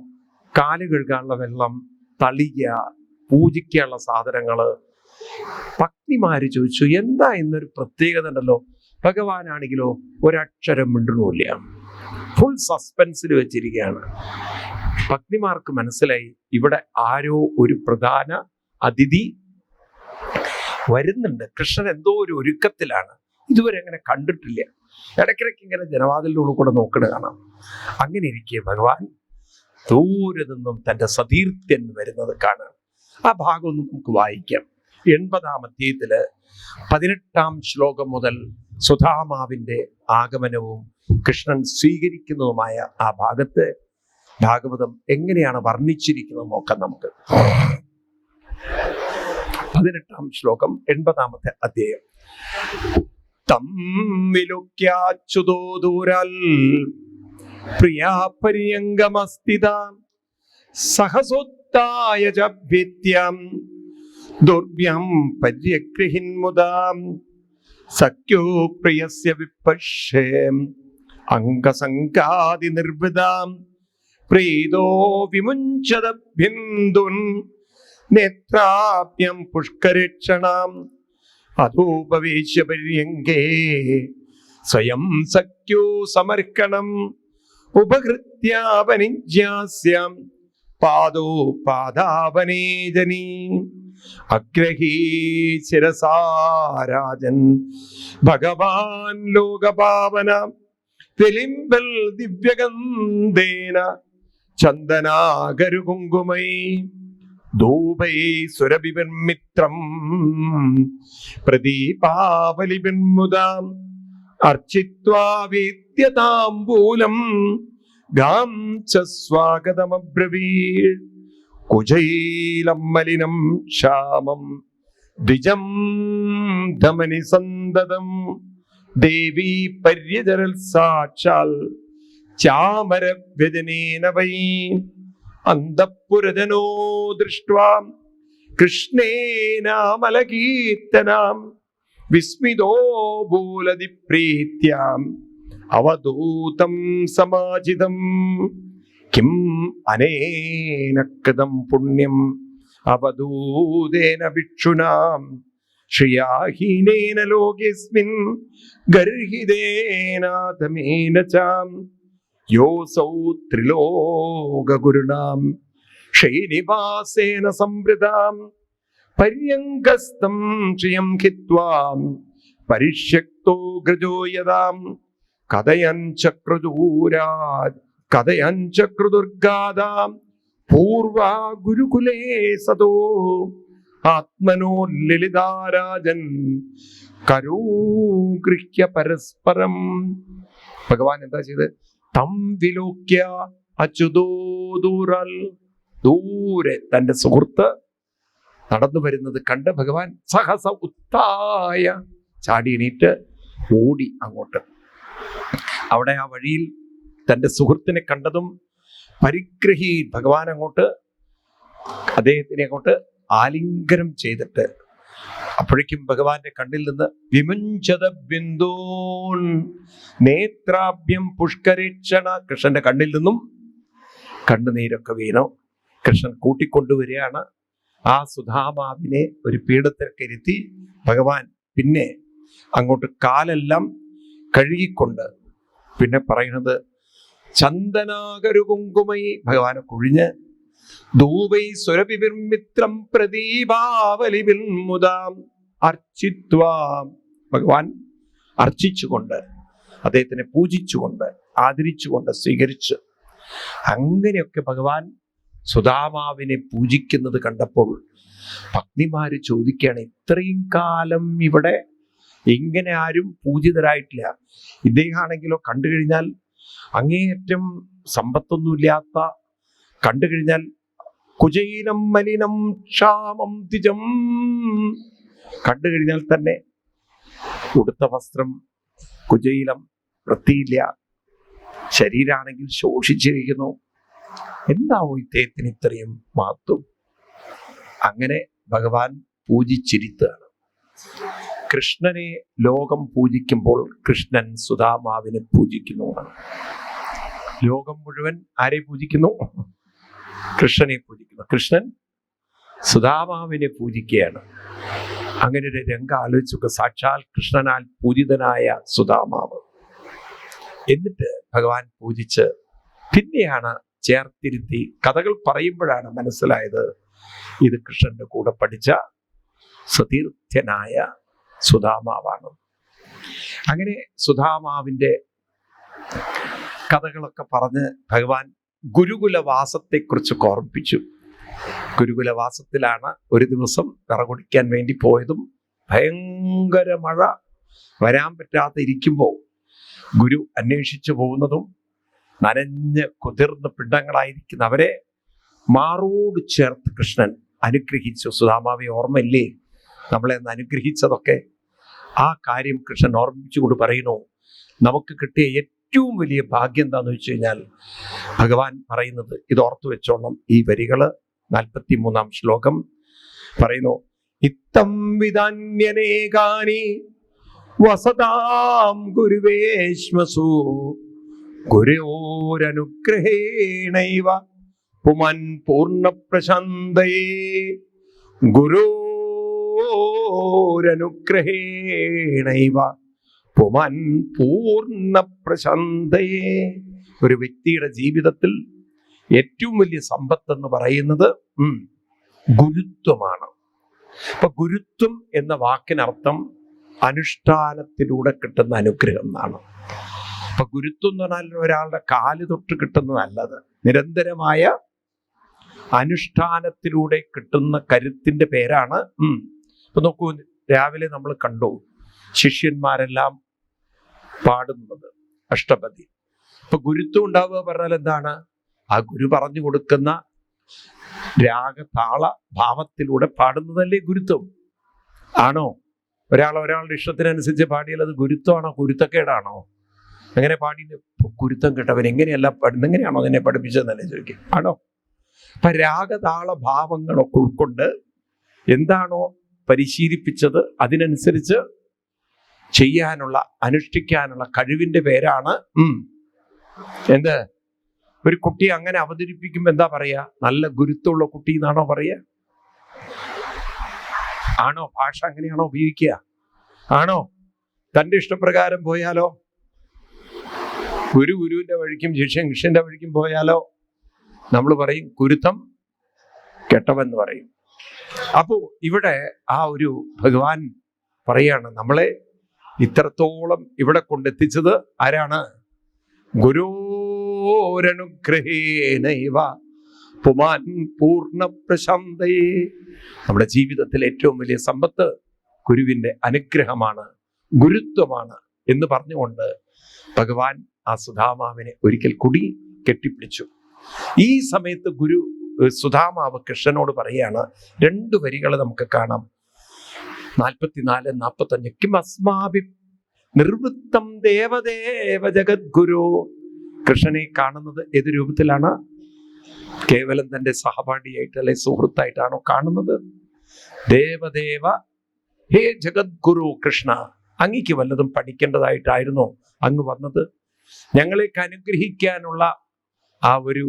കാല് കഴുകാനുള്ള വെള്ളം, തളിക, പൂജിക്കാനുള്ള സാധനങ്ങള്. ഭക്തിമാര് ചോദിച്ചു, എന്താ ഇന്നൊരു പ്രത്യേകത ഉണ്ടല്ലോ? ഭഗവാനാണെങ്കിലോ ഒരക്ഷരം മിണ്ടണമില്ല, ഫുൾ സസ്പെൻസിൽ വെച്ചിരിക്കുകയാണ്. ഭക്തിമാർക്ക് മനസ്സിലായി, ഇവിടെ ആരോ ഒരു പ്രധാന അതിഥി വരുന്നുണ്ട്. കൃഷ്ണൻ എന്തോ ഒരു ഒരുക്കത്തിലാണ്, ഇതുവരെ അങ്ങനെ കണ്ടിട്ടില്ല. ഇടയ്ക്കിടയ്ക്ക് ഇങ്ങനെ ജനവാതിലൂടെ കൂടെ നോക്കണ കാണാം. അങ്ങനെ ഇരിക്കെ ഭഗവാൻ ദൂരെ നിന്നും തന്റെ സതീർത്ഥ്യൻ വരുന്നത് കാണാം. ആ ഭാഗം ഒന്ന് നമുക്ക് വായിക്കാം. 80-ാം അധ്യായത്തില് 18-ാം ശ്ലോകം മുതൽ സുധാമാവിന്റെ ആഗമനവും കൃഷ്ണൻ സ്വീകരിക്കുന്നതുമായ ആ ഭാഗത്ത് ഭാഗവതം എങ്ങനെയാണ് വർണ്ണിച്ചിരിക്കുന്നത് നോക്കാം നമുക്ക്. 18-ാം ശ്ലോകം 80-ാമത്തെ അധ്യായം. തം വിലുക്യാച്യുതോ ദൂരാൽ പ്രിയാ പര്യംഗമസ്ഥിത സഹസോത്തായ ച ഭിത്യം ദുർഭ്യം പര്യഗൃഹിന്മുദാം സഖ്യോ പ്രിയസ്യ വിപശ്യേ അംഗസംഗാതി നിർവൃതാം പ്രീതോ വിമുഞ്ചത ബിന്ദുൻ നേത്രാഭ്യം പുഷ്കരക്ഷണാം അധൂപവേശ്യ പര്യങ്കേ സ്വയം സഖ്യോ സമർക്കണം ഉപഹൃത്യാപനിജ്യാസ്യം പാദോ പാദാവനേജനീ അഗ്രഹീ ശിരസാരാജൻ ഭഗവാൻ ലോകപാവന വിലിംബൽ ദിവ്യഗന്ധേന ചന്ദനാഗരുകുങ്കുമൈ ധൂപൈ സുരഭിർമിത്രം പ്രദീപാവലിബിർമുദാം അർച്ചിത്വാ വേദ്യതാംബൂലം ഗാം ച സ്വാഗതമബ്രവീത് കുജൈലം മലിനം ക്ഷാമം ദ്വിജം ധമനി സന്തതം ദേവീ പര്യചരൽ സാക്ഷാൽ ചാമരവ്യജനേന വൈ അന്തഃപുരജനോ ദൃഷ്ട്വാ കൃഷ്ണേനാമലകീർത്തനാം വിസ്മിതോ ഭൂലതി പ്രീത്യാം അവധൂതം സമാജിതം കിം അനേന കൃതം പുണ്യം അവധൂതേന ഭിക്ഷുനാം ശ്രിയാഹീനേന ലോകേസ്മിൻ ഗർഹിതേനാഥമേന ചാം യോസൗ ത്രിലോകഗുരുണാം ശ്രീനിവാസേന സംവൃതാം പര്യങ്കസ്തം ശ്രിയം ഹിത്വാം പരിഷ്യക്തോ ഗജോ യദാം കഥയൻ ചക്രുദുർഗാദാം പൂർവാ ഗുരുകുലേ സദോ ആത്മനോ ലളിതാരാജൻ കരോഗൃഹ്യ പരസ്പരം. ഭഗവാൻ എന്താ ചെയ്ത്? തം വിലോക്യ അച്യുതോ ദൂരൽ, ദൂരെ തന്റെ സുഹൃത്ത് നടന്നു വരുന്നത് കണ്ട് ഭഗവാൻ സഹസ ഉത്തായ ചാടി എണീറ്റ് ഓടി അങ്ങോട്ട്. അവിടെ ആ വഴിയിൽ തന്റെ സുഹൃത്തിനെ കണ്ടതും പരിഗ്രഹി ഭഗവാൻ അങ്ങോട്ട് അദ്ദേഹത്തിനെ അങ്ങോട്ട് ആലിംഗനം ചെയ്തിട്ട്, അപ്പോഴേക്കും ഭഗവാന്റെ കണ്ണിൽ നിന്ന് വിമുഞ്ചത ബിന്ദൂൻ നേത്രാഭ്യം പുഷ്കരേക്ഷണ, കൃഷ്ണന്റെ കണ്ണിൽ നിന്നും കണ്ണുനീരൊക്കെ വീണു. കൃഷ്ണൻ കൂട്ടിക്കൊണ്ടുവരികയാണ്. ആ സുധാമാവിനെ ഒരു പീഠത്തിലൊക്കെ ഇരുത്തി ഭഗവാൻ പിന്നെ അങ്ങോട്ട് കാലെല്ലാം കഴുകിക്കൊണ്ട് പിന്നെ പറയുന്നത് ചന്ദനാകരുകുങ്കുമൈ, ഭഗവാനെ കുഴിഞ്ഞ് ധൂപൈ സുരഭിർമിത്രം പ്രദീപാവലിബിൽമുദാം അർച്ചിത്വാം, ഭഗവാൻ അർച്ചിച്ചുകൊണ്ട് അദ്ദേഹത്തിനെ പൂജിച്ചുകൊണ്ട് ആദരിച്ചുകൊണ്ട് സ്വീകരിച്ച്, അങ്ങനെയൊക്കെ ഭഗവാൻ സുധാമാവിനെ പൂജിക്കുന്നത് കണ്ടപ്പോൾ ഭക്തിമാര് ചോദിക്കുകയാണ്, ഇത്രയും കാലം ഇവിടെ ഇങ്ങനെ ആരും പൂജിതരായിട്ടില്ല. ഇദ്ദേഹമാണെങ്കിലോ കണ്ടു കഴിഞ്ഞാൽ അങ്ങേയറ്റം സമ്പത്തൊന്നുമില്ലാത്ത, കണ്ടു കഴിഞ്ഞാൽ കുജൈലം മലിനം ക്ഷാമം ദ്വിജം, കണ്ടു കഴിഞ്ഞാൽ തന്നെ ഉടുത്ത വസ്ത്രം കുജൈലം, വൃത്തിയില്ല, ശരീരാണെങ്കിൽ ശോഷിച്ചിരിക്കുന്നു. എന്താവും ഇദ്ദേഹത്തിന് ഇത്രയും മഹത്വം? അങ്ങനെ ഭഗവാൻ പൂജിച്ചിരുത്തുകയാണ്. കൃഷ്ണനെ ലോകം പൂജിക്കുമ്പോൾ കൃഷ്ണൻ സുധാമാവിനെ പൂജിക്കുന്നു. ലോകം മുഴുവൻ ആരെ പൂജിക്കുന്നു? കൃഷ്ണനെ പൂജിക്കുന്നു. കൃഷ്ണൻ സുധാമാവിനെ പൂജിക്കുകയാണ്. അങ്ങനെ ഒരു രംഗം ആലോചിച്ചൊക്കെ, സാക്ഷാൽ കൃഷ്ണനാൽ പൂജിതനായ സുധാമാവ്. എന്നിട്ട് ഭഗവാൻ പൂജിച്ച് പിന്നെയാണ് ചേർത്തിരുത്തി കഥകൾ പറയുമ്പോഴാണ് മനസ്സിലായത് ഇത് കൃഷ്ണന്റെ കൂടെ പഠിച്ച സതീർത്ഥ്യനായ സുധാമാവാണ്. അങ്ങനെ സുധാമാവിന്റെ കഥകളൊക്കെ പറഞ്ഞ് ഭഗവാൻ ഗുരുകുലവാസത്തെക്കുറിച്ച് ഓർമ്മിപ്പിച്ചു. ഗുരുകുലവാസത്തിലാണ് ഒരു ദിവസം വിറകുടിക്കാൻ വേണ്ടി പോയതും ഭയങ്കര മഴ വരാൻ പറ്റാതെ ഇരിക്കുമ്പോൾ ഗുരു അന്വേഷിച്ചു പോകുന്നതും നനഞ്ഞ് കുതിർന്ന പിണ്ടങ്ങളായിരിക്കുന്ന അവരെ മാറോട് ചേർത്ത് കൃഷ്ണൻ അനുഗ്രഹിച്ചു. സുധാമാവെ ഓർമ്മയില്ലേ നമ്മളെ ഒന്ന് അനുഗ്രഹിച്ചതൊക്കെ? ആ കാര്യം കൃഷ്ണൻ ഓർമ്മിച്ചുകൊണ്ട് പറയുന്നു, നമുക്ക് കിട്ടിയ ഏറ്റവും വലിയ ഭാഗ്യം എന്താന്ന് വെച്ച് കഴിഞ്ഞാൽ ഭഗവാൻ പറയുന്നത് ഇത് ഓർത്തു വെച്ചോണം. ഈ വരികള് 43-ാം ശ്ലോകം പറയുന്നു, ഇത്തം വിധാന്യനേകാനി വസതാം ഗുരുവേശ്മസു ഗുരോരനുഗ്രഹേണൈവ പുമൻ പൂർണ്ണപ്രശാന്തയേ ഗുരോരനുഗ്രഹേണൈവ പുമൻ പൂർണ്ണപ്രശാന്തയേ. ഒരു വ്യക്തിയുടെ ജീവിതത്തിൽ ഏറ്റവും വലിയ സമ്പത്ത് എന്ന് പറയുന്നത് ഗുരുത്വമാണ്. അപ്പൊ ഗുരുത്വം എന്ന വാക്കിനർത്ഥം അനുഷ്ഠാനത്തിലൂടെ കിട്ടുന്ന അനുഗ്രഹം എന്നാണ്. അപ്പൊ ഗുരുത്വം എന്ന് പറഞ്ഞാൽ ഒരാളുടെ കാല് തൊട്ട് കിട്ടുന്നതല്ലത്, നിരന്തരമായ അനുഷ്ഠാനത്തിലൂടെ കിട്ടുന്ന കരുത്തിന്റെ പേരാണ്. ഇപ്പൊ നോക്കൂ, രാവിലെ നമ്മൾ കണ്ടു ശിഷ്യന്മാരെല്ലാം പാടുന്നത് അഷ്ടപതി. ഇപ്പൊ ഗുരുത്വം ഉണ്ടാവുക പറഞ്ഞാൽ എന്താണ്? ആ ഗുരു പറഞ്ഞു കൊടുക്കുന്ന രാഗതാള ഭാവത്തിലൂടെ പാടുന്നതല്ലേ ഗുരുത്വം? ആണോ? ഒരാളുടെ ഇഷ്ടത്തിനനുസരിച്ച് പാടിയാൽ അത് ഗുരുത്വമാണോ? ഗുരുത്തക്കേടാണോ? എങ്ങനെ പാടി ഗുരുത്തം കേട്ടവൻ എങ്ങനെയല്ല പാടുന്നത്? എങ്ങനെയാണോ അതിനെ പഠിപ്പിച്ചതെന്നെ ചോദിക്കും. ആണോ? അപ്പൊ രാഗതാള ഭാവങ്ങളൊക്കെ ഉൾക്കൊണ്ട് എന്താണോ പരിശീലിപ്പിച്ചത് അതിനനുസരിച്ച് ചെയ്യാനുള്ള അനുഷ്ഠിക്കാനുള്ള കഴിവിന്റെ പേരാണ് എന്ത്? ഒരു കുട്ടിയെ അങ്ങനെ അവതരിപ്പിക്കുമ്പോ എന്താ പറയാ? നല്ല ഗുരുത്വമുള്ള കുട്ടി എന്നാണോ പറയാ? ആണോ? ഭാഷ അങ്ങനെയാണോ ഉപയോഗിക്കുക? ആണോ? തന്റെ ഇഷ്ടപ്രകാരം പോയാലോ? ഗുരുവിന്റെ വഴിക്കും ശിഷ്യൻ ശിഷ്യന്റെ വഴിക്കും പോയാലോ നമ്മൾ പറയും ഗുരുത്വം കെട്ടവെന്ന് പറയും. അപ്പോ ഇവിടെ ആ ഒരു ഭഗവാൻ പറയാണ്, നമ്മളെ ഇത്രത്തോളം ഇവിടെ കൊണ്ടെത്തിച്ചത് ആരാണ്? ഗുരോരനുഗ്രഹേണൈവ പുമാൻ പൂർണ്ണപ്രശാന്തയേ. നമ്മുടെ ജീവിതത്തിലെ ഏറ്റവും വലിയ സമ്പത്ത് ഗുരുവിന്റെ അനുഗ്രഹമാണ്, ഗുരുത്വമാണ് എന്ന് പറഞ്ഞുകൊണ്ട് ഭഗവാൻ ആ സുധാമാവിനെ ഒരിക്കൽ കൂടി കെട്ടിപ്പിടിച്ചു. ഈ സമയത്ത് സുധാമാവ് കൃഷ്ണനോട് പറയാണ്, 2 വരികൾ നമുക്ക് കാണാം. 44-45. കിം അസ്മാഭി നിർവൃത്തം ദേവദേവ ജഗദ്ഗുരു. കൃഷ്ണനെ കാണുന്നത് ഏത് രൂപത്തിലാണ്? കേവലം തന്റെ സഹപാഠിയായിട്ട് അല്ലെ സുഹൃത്തായിട്ടാണോ കാണുന്നത്? ദേവദേവ ഹേ ജഗദ്ഗുരു കൃഷ്ണ, അങ്ങക്ക് വല്ലതും പഠിക്കേണ്ടതായിട്ടായിരുന്നോ അങ്ങ് വന്നത്? ഞങ്ങളെയൊക്കെ അനുഗ്രഹിക്കാനുള്ള ആ ഒരു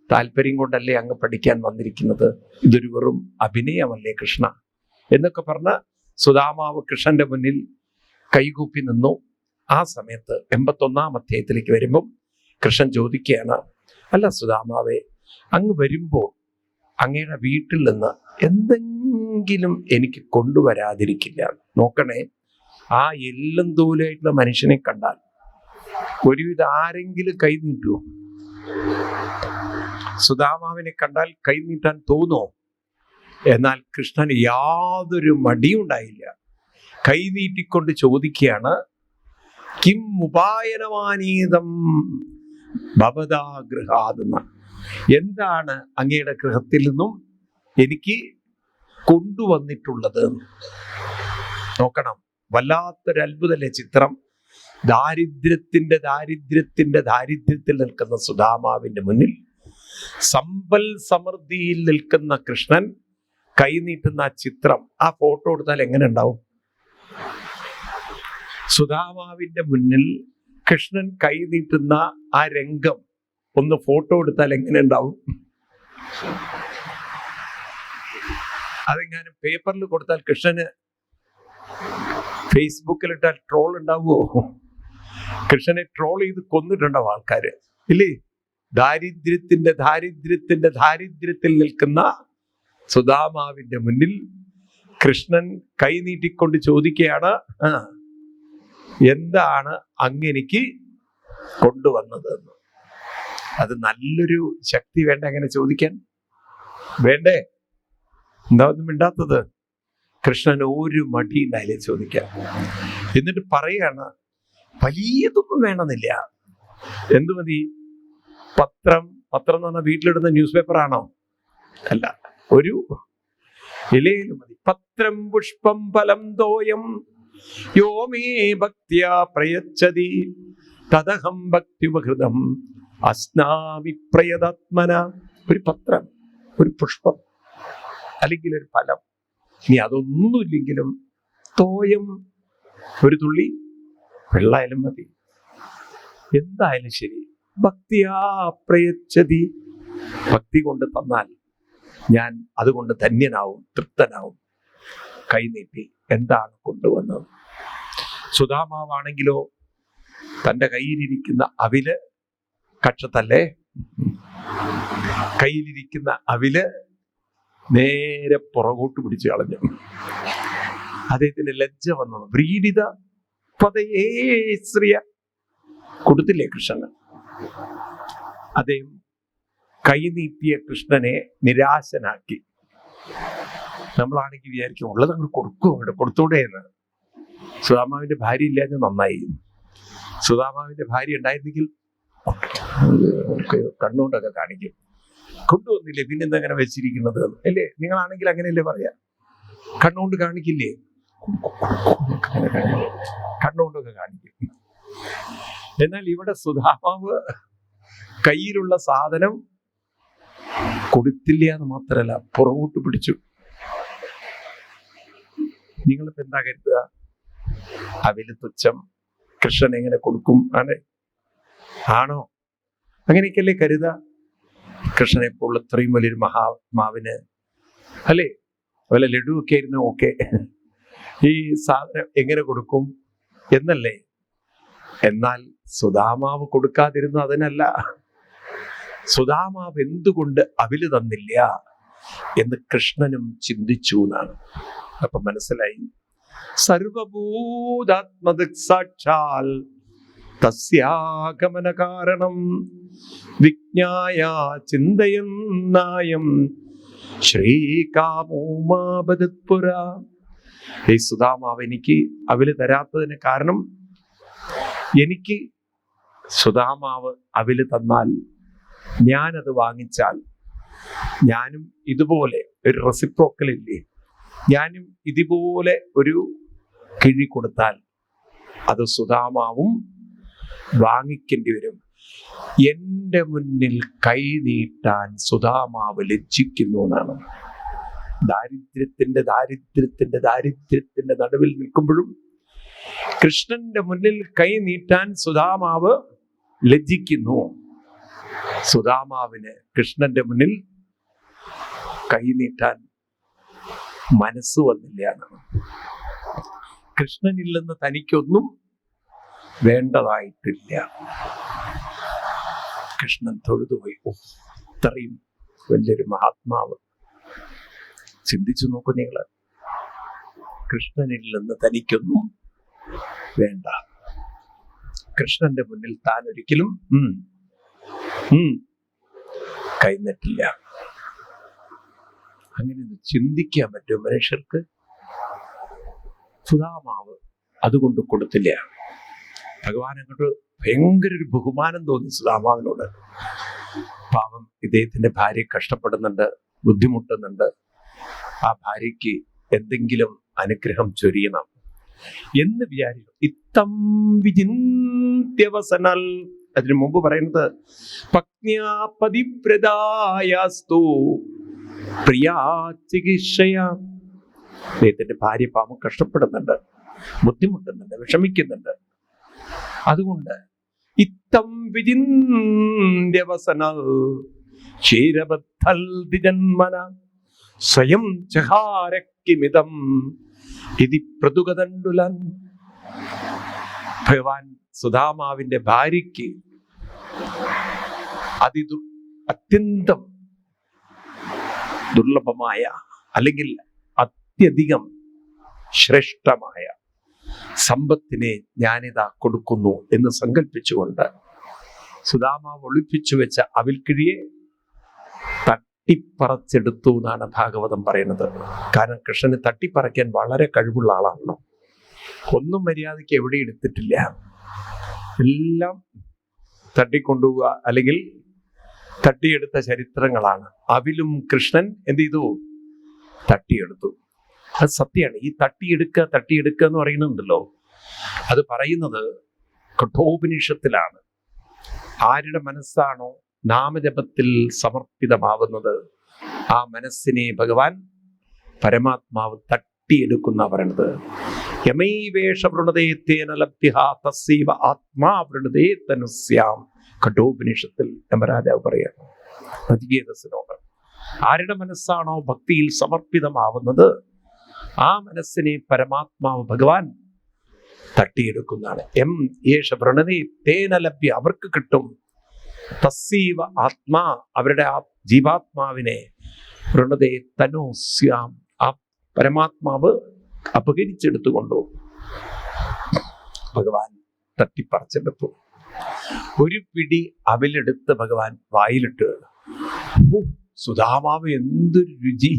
താല്പര്യം കൊണ്ടല്ലേ അങ്ങ് പഠിക്കാൻ വന്നിരിക്കുന്നത്? ഇതൊരു വെറും അഭിനയമല്ലേ കൃഷ്ണ എന്നൊക്കെ പറഞ്ഞ സുധാമാവ് കൃഷ്ണന്റെ മുന്നിൽ കൈകൂപ്പി നിന്നു. ആ സമയത്ത് 81-ാം അധ്യായത്തിലേക്ക് വരുമ്പം കൃഷ്ണൻ ചോദിക്കുകയാണ്, അല്ല സുധാമാവേ, അങ്ങ് വരുമ്പോൾ അങ്ങയുടെ വീട്ടിൽ നിന്ന് എന്തെങ്കിലും എനിക്ക് കൊണ്ടുവരാതിരിക്കില്ല? നോക്കണേ, ആ എല്ലും തോലായിട്ടുള്ള മനുഷ്യനെ കണ്ടാൽ ഒരുവിധ ആരെങ്കിലും കൈ നീട്ടുമോ? സുധാമാവിനെ കണ്ടാൽ കൈ നീട്ടാൻ തോന്നുമോ? എന്നാൽ കൃഷ്ണന് യാതൊരു മടിയും ഉണ്ടായില്ല. കൈ നീട്ടിക്കൊണ്ട് ചോദിക്കുകയാണ്, കിം ഉപായനമാനീതം ഭവതാ ഗൃഹാതെന്ന, എന്താണ് അങ്ങയുടെ ഗൃഹത്തിൽ നിന്നും എനിക്ക് കൊണ്ടുവന്നിട്ടുള്ളത്? നോക്കണം, വല്ലാത്തൊരു അത്ഭുതല്ലേ ചിത്രം. ദാരിദ്ര്യത്തിൽ നിൽക്കുന്ന സുധാമാവിന്റെ മുന്നിൽ സമ്പൽ സമൃദ്ധിയിൽ നിൽക്കുന്ന കൃഷ്ണൻ കൈനീട്ടുന്ന ആ ചിത്രം, ആ ഫോട്ടോ എടുത്താൽ എങ്ങനെ ഉണ്ടാവും? സുധാമാവിന്റെ മുന്നിൽ കൃഷ്ണൻ കൈ നീട്ടുന്ന ആ രംഗം ഒന്ന് ഫോട്ടോ എടുത്താൽ എങ്ങനെ ഉണ്ടാവും? അതെങ്ങാനും പേപ്പറിൽ കൊടുത്താൽ, കൃഷ്ണന് ഫേസ്ബുക്കിലിട്ടാൽ ട്രോൾ ഉണ്ടാവുമോ? കൃഷ്ണനെ ട്രോൾ ചെയ്ത് കൊന്നിട്ടുണ്ടാവും ആൾക്കാര്, ഇല്ലേ? ദാരിദ്ര്യത്തിൽ നിൽക്കുന്ന സുധാമാവിന്റെ മുന്നിൽ കൃഷ്ണൻ കൈ നീട്ടിക്കൊണ്ട് ചോദിക്കുകയാണ്, എന്താണ് അങ്ങെനിക്ക് കൊണ്ടുവന്നത് എന്ന്. അത് നല്ലൊരു ശക്തി വേണ്ട അങ്ങനെ ചോദിക്കാൻ? വേണ്ടേ? എന്താ ഒന്നും മിണ്ടാത്തത്? കൃഷ്ണൻ ഒരു മടിയുണ്ടായാലും ചോദിക്കാം. എന്നിട്ട് പറയാണ്, വലിയതൊന്നും വേണമെന്നില്ല. എന്തു മതി? പത്രം എന്ന് പറഞ്ഞാൽ വീട്ടിലിടുന്ന ന്യൂസ് പേപ്പർ ആണോ? അല്ല, ഒരു ഇലയിലും മതി. പത്രം പുഷ്പം ഫലം തോയം യോ മേ ഭക്ത്യാ പ്രയച്ഛതി തദഹം ഭക്തിമഹൃതം അസ്നാമി പ്രയതാത്മന. ഒരു പത്രം, ഒരു പുഷ്പം, അല്ലെങ്കിൽ ഒരു ഫലം. ഇനി അതൊന്നുമില്ലെങ്കിലും തോയം, ഒരു തുള്ളി വെള്ളമായാലും മതി, എന്തായാലും ശരി. ഭക്തിയാ പ്രയച്ഛതി, ഭക്തി കൊണ്ട് തന്നാൽ ഞാൻ അതുകൊണ്ട് ധന്യനാവും, തൃപ്തനാവും. കൈനീട്ടി എന്താണ് കൊണ്ടുവന്നത്? സുധാമാവാണെങ്കിലോ തൻ്റെ കയ്യിലിരിക്കുന്ന അവില് കക്ഷത്തല്ലേ, കയ്യിലിരിക്കുന്ന അവില് നേരെ പുറകോട്ട് പിടിച്ചു കളഞ്ഞു. അദ്ദേഹത്തിന് ലജ്ജ വന്നു. വ്രീഡിത പദയേശ്രിയ കൊടുത്തില്ലേ കൃഷ്ണന്? അദ്ദേഹം കൈനീട്ടിയ കൃഷ്ണനെ നിരാശനാക്കി. നമ്മളാണെങ്കിൽ വിചാരിക്കും ഉള്ളത് അങ്ങ് കൊടുക്കും, അങ്ങോട്ട് കൊടുത്തൂടെ എന്ന്. സുധാമാവിന്റെ ഭാര്യ ഇല്ലാതെ നന്നായി. സുധാമാവിന്റെ ഭാര്യ ഉണ്ടായിരുന്നെങ്കിൽ കണ്ണുകൊണ്ടൊക്കെ കാണിക്കും. കൊണ്ടുവന്നില്ലേ, പിന്നെന്താ അങ്ങനെ വെച്ചിരിക്കുന്നത് അല്ലേ? നിങ്ങളാണെങ്കിൽ അങ്ങനെയല്ലേ പറയാ? കണ്ണുകൊണ്ട് കാണിക്കില്ലേ? കണ്ണുകൊണ്ടൊക്കെ കാണിക്കും. എന്നാൽ ഇവിടെ സുധാമാവ് കയ്യിലുള്ള സാധനം കൊടുത്തില്ല എന്ന് മാത്രമല്ല, പുറകോട്ട് പിടിച്ചു. നിങ്ങളിപ്പോ എന്താ കരുതുക? അവില് തുച്ഛം, കൃഷ്ണൻ എങ്ങനെ കൊടുക്കും? ആണോ? അങ്ങനെയൊക്കെയല്ലേ കരുതാ? കൃഷ്ണനെ പോലുള്ള ഇത്രയും വലിയൊരു മഹാത്മാവിന് അല്ലേ, വല്ല ലഡു ഒക്കെ ആയിരുന്നു ഓക്കെ, ഈ സാധനം എങ്ങനെ കൊടുക്കും എന്നല്ലേ? എന്നാൽ സുധാമാവ് കൊടുക്കാതിരുന്നു അതിനല്ല. സുധാമാവ് എന്തുകൊണ്ട് അവില് തന്നില്ല എന്ന് കൃഷ്ണനും ചിന്തിച്ചു എന്നാണ്. അപ്പൊ മനസ്സിലായി, സർവഭൂതാത്മദ് സാക്ഷാൽ തസ്യാഗമന കാരണം വിജ്ഞായ ചിന്തയന്നായം ശ്രീകാമോമാപദത്പുര. ഈ സുധാമാവ് എനിക്ക് അവില് തരാത്തതിന് കാരണം, എനിക്ക് സുധാമാവ് അവില് തന്നാൽ ഞാനത് വാങ്ങിച്ചാൽ, ഞാനും ഇതുപോലെ ഒരു റെസിപ്രോക്കൽ ഇല്ലേ, ഞാനും ഇതുപോലെ ഒരു കിഴി കൊടുത്താൽ അത് സുധാമാവും വാങ്ങിക്കേണ്ടി വരും. എന്റെ മുന്നിൽ കൈ നീട്ടാൻ സുധാമാവ് ലജ്ജിക്കുന്നു എന്നാണ്. ദാരിദ്ര്യത്തിന്റെ നടുവിൽ നിൽക്കുമ്പോഴും കൃഷ്ണന്റെ മുന്നിൽ കൈ നീട്ടാൻ സുധാമാവ് ലജ്ജിക്കുന്നു. സുധാമാവിന് കൃഷ്ണന്റെ മുന്നിൽ കൈ നീട്ടാൻ മനസ്സ് വന്നില്ല എന്നാണ്. കൃഷ്ണനിൽ നിന്ന് തനിക്കൊന്നും വേണ്ടതായിട്ടില്ല. കൃഷ്ണൻ തൊഴുതുപോയി. ഇത്രയും വലിയൊരു മഹാത്മാവ്. ചിന്തിച്ചു നോക്കൂ നിങ്ങള്, കൃഷ്ണനിൽ നിന്ന് തനിക്കൊന്നും വേണ്ട. കൃഷ്ണന്റെ മുന്നിൽ താൻ ഒരിക്കലും കൈനീട്ടില്ല. അങ്ങനെ ചിന്തിക്കാൻ പറ്റും മനുഷ്യർക്ക്? സുധാമാവ് അതുകൊണ്ട് കൊടുത്തില്ല. ഭഗവാൻ അങ്ങോട്ട് ഭയങ്കര ഒരു ബഹുമാനം തോന്നി സുധാമാവിനോട്. പാവം ഇദ്ദേഹത്തിന്റെ ഭാര്യ കഷ്ടപ്പെടുന്നുണ്ട്, ബുദ്ധിമുട്ടുന്നുണ്ട്, ആ ഭാര്യയ്ക്ക് എന്തെങ്കിലും അനുഗ്രഹം ചൊരിയണം എന്ന് വിചാരിക്കും. ഇത്തം വിചിന്ത്യവസനാൽ, അതിനു മുമ്പ് പറയുന്നത് പത്ന്യാ പതിവ്രതായാസ്തു പ്രിയാ ചികിത്സയാ. അദ്ദേഹത്തിന്റെ ഭാര്യ പാവം കഷ്ടപ്പെടുന്നുണ്ട്, ബുദ്ധിമുട്ടുന്നുണ്ട്, വിഷമിക്കുന്നുണ്ട്. അതുകൊണ്ട് ഇത്തം വിചിന്യവസന ക്ഷീരബദ്ധൽദിജന്മന സ്വയം ചഹാരക്കിമിതം ഇതി പ്രതുഗതണ്ടുലൻ. ഭഗവാൻ സുധാമാവിന്റെ ഭാര്യയ്ക്ക് അത്യന്തം ദുർലഭമായ അല്ലെങ്കിൽ അത്യധികം ശ്രേഷ്ഠമായ സമ്പത്തിനെ ഞാനിതാ കൊടുക്കുന്നു എന്ന് സങ്കല്പിച്ചുകൊണ്ട് സുധാമാവ് ഒളിപ്പിച്ചു വെച്ച അവിൽക്കിഴിയെ തട്ടിപ്പറച്ചെടുത്തു എന്നാണ് ഭാഗവതം പറയുന്നത്. കാരണം കൃഷ്ണന് തട്ടിപ്പറയ്ക്കാൻ വളരെ കഴിവുള്ള ആളാണല്ലോ. ഒന്നും മര്യാദയ്ക്ക് എവിടെ എടുത്തിട്ടില്ല, എല്ലാം തട്ടിക്കൊണ്ടുപോവുക അല്ലെങ്കിൽ തട്ടിയെടുത്ത ചരിത്രങ്ങളാണ്. അവിലും കൃഷ്ണൻ എന്ത് ചെയ്തു? തട്ടിയെടുത്തു. അത് സത്യമാണ്. ഈ തട്ടിയെടുക്കുക എന്ന് പറയുന്നുണ്ടല്ലോ, അത് പറയുന്നത് കഠോപനിഷത്തിലാണ്. ആരുടെ മനസ്സാണോ നാമജപത്തിൽ സമർപ്പിതമാവുന്നത് ആ മനസ്സിനെ ഭഗവാൻ പരമാത്മാവ് തട്ടിയെടുക്കുന്ന പറയണത്. യമൈവേഷ വൃണതേ തേന ലഭ്യഃ തസ്സൈവ ആത്മാ വൃണതേ തനുസ്യാം. കഠോപനിഷത്തിൽ യമരാജാവ് പറയാണ് നചികേതസിനോട്. ആരുടെ മനസ്സാണോ ഭക്തിയിൽ സമർപ്പിതമാവുന്നത് ആ മനസ്സിനെ പരമാത്മാവ് ഭഗവാൻ തട്ടിയെടുക്കുന്നതാണ്. യേശ വൃണതേ തേന ലഭ്യ, അവർക്ക് കിട്ടും. തസ്സൈവ ആത്മാ, അവരുടെ ജീവാത്മാവിനെ വൃണതേ തനുസ്യാം, ആ പരമാത്മാവ് അപഹരിച്ചെടുത്തുകൊണ്ടു ഭഗവാൻ തട്ടിപ്പറിച്ചെടുത്തു. ഒരു പിടി അവിലെടുത്ത് ഭഗവാൻ വായിലിട്ട്, സുധാമാവ് എന്തൊരു രുചി!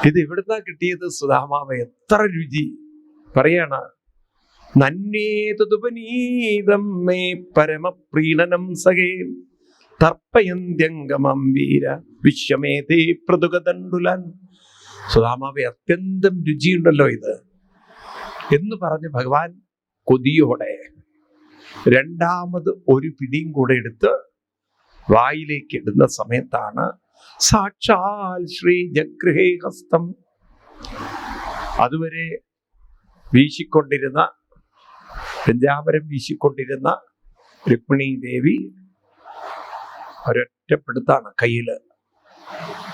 ഇത് എവിടുന്നാ കിട്ടിയത്? സുധാമാവ് എത്ര രുചി! പറയാണ്, നന്യേതുപനീതം മേ പരമപ്രീണനം സഖേ തർപ്പയന്ത്യംഗമം വീര വിശ്വമേതേ പ്രതുഗതണ്ടുലൻ. സുധാമാവ് അത്യന്തം രുചിയുണ്ടല്ലോ ഇത് എന്ന് പറഞ്ഞ് ഭഗവാൻ കൊതിയോടെ രണ്ടാമത് ഒരു പിടിയും കൂടെ എടുത്ത് വായിലേക്ക് ഇടുന്ന സമയത്താണ് സാക്ഷാൽ ശ്രീ ജഗൃഹേ ഹസ്തം. അതുവരെ വീശിക്കൊണ്ടിരുന്ന പഞ്ചാമരം വീശിക്കൊണ്ടിരുന്ന രുക്മിണി ദേവി ഒരൊറ്റപ്പെടുത്താണ് കയ്യില്.